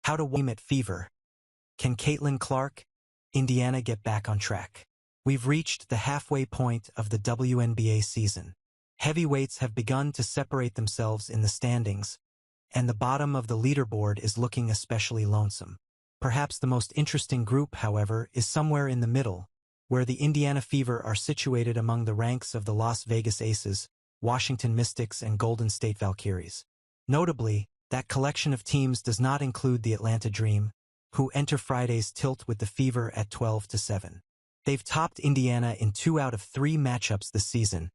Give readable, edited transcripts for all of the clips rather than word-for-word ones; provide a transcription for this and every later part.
How to win at fever. Can Caitlin Clark, Indiana get back on track? We've reached the halfway point of the WNBA season. Heavyweights have begun to separate themselves in the standings, and the bottom of the leaderboard is looking especially lonesome. Perhaps the most interesting group, however, is somewhere in the middle, where the Indiana Fever are situated among the ranks of the Las Vegas Aces, Washington Mystics, and Golden State Valkyries. Notably, that collection of teams does not include the Atlanta Dream, who enter Friday's tilt with the Fever at 12-7. They've topped Indiana in 2 out of 3 matchups this season,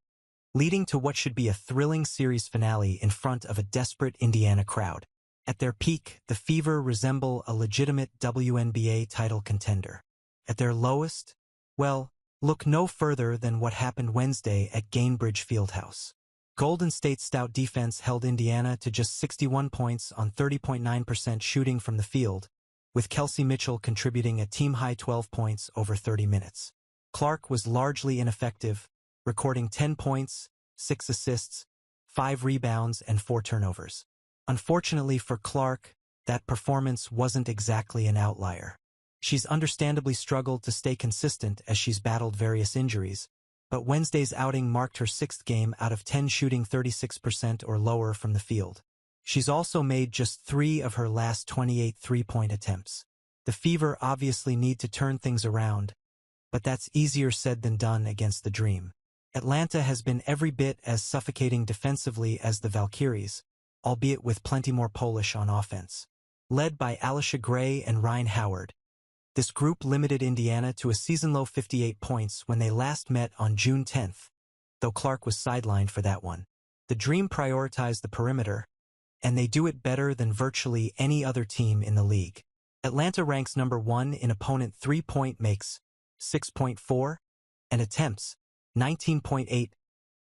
leading to what should be a thrilling series finale in front of a desperate Indiana crowd. At their peak, the Fever resemble a legitimate WNBA title contender. At their lowest, well, look no further than what happened Wednesday at Gainbridge Fieldhouse. Golden State's stout defense held Indiana to just 61 points on 30.9% shooting from the field, with Kelsey Mitchell contributing a team-high 12 points over 30 minutes. Clark was largely ineffective, recording 10 points, 6 assists, 5 rebounds, and 4 turnovers. Unfortunately for Clark, that performance wasn't exactly an outlier. She's understandably struggled to stay consistent as she's battled various injuries, but Wednesday's outing marked her 6th game out of 10 shooting 36% or lower from the field. She's also made just 3 of her last 28 three-point attempts. The Fever obviously need to turn things around, but that's easier said than done against the Dream. Atlanta has been every bit as suffocating defensively as the Valkyries, albeit with plenty more polish on offense. Led by Alicia Gray and Rhyne Howard, this group limited Indiana to a season-low 58 points when they last met on June 10th, though Clark was sidelined for that one. The Dream prioritized the perimeter, and they do it better than virtually any other team in the league. Atlanta ranks number 1 in opponent three-point makes, 6.4, and attempts, 19.8,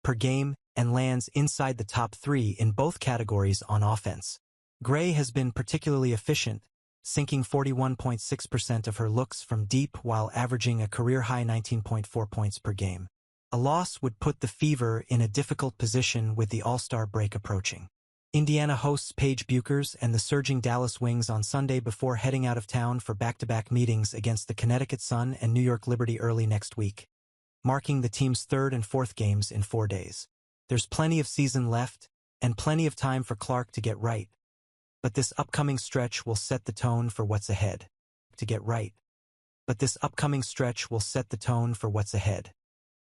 per game, and lands inside the top 3 in both categories on offense. Gray has been particularly efficient, sinking 41.6% of her looks from deep while averaging a career-high 19.4 points per game. A loss would put the Fever in a difficult position with the All-Star break approaching. Indiana hosts Paige Buchers and the surging Dallas Wings on Sunday before heading out of town for back-to-back meetings against the Connecticut Sun and New York Liberty early next week, marking the team's 3rd and 4th games in 4 days. There's plenty of season left, and plenty of time for Clark to get right. But this upcoming stretch will set the tone for what's ahead.